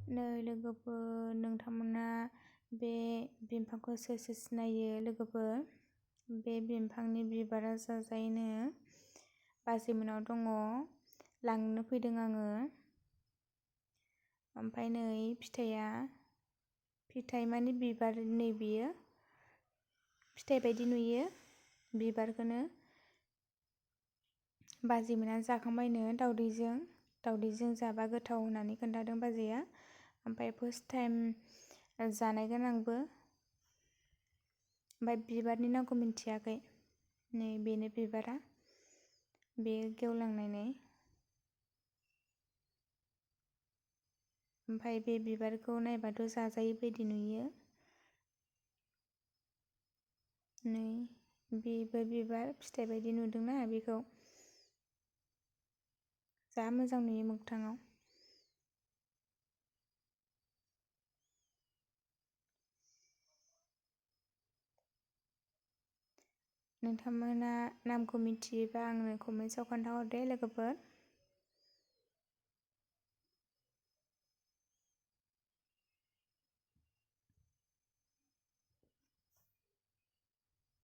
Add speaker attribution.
Speaker 1: नै लोगोफोर, नोंथांमोना बे बिफांखौ सोर सोर सिनायो लोगोफोर? बे बिफांनि बिबारा जाजायोनो। बाजैमोनाव दङ, लांनो फैदों आङो। ओमफ्राय नै फिथाइ माने बिबार, नै बियो फिथाइ बायदि नुयो बिबारखौनो। बाजैमोना जाखांबायनो दावदैजों जाबा गोथाव होननानै खोन्थादों बाजैया। ओमफ्राय फार्स्ट टाइम जानायगोन आंबो। ओमफ्राय बिबारनि नामखौ मिन्थियाखै। नै बेनो बिबारा, बे गेवलांनाय नै। ओमफ्राय बे बिबारखौ नायबाथ' जाजायै बायदि नुयो। नै बेबो बिबार, फिथाइ बायदि नुदोंना बेखौ। जा मोजां नुयो मोगथाङाव। नोंथांमोना नामखौ मिथियोबा आंनो कमेन्ट्सआव खोन्थाहर दे लोगोफोर।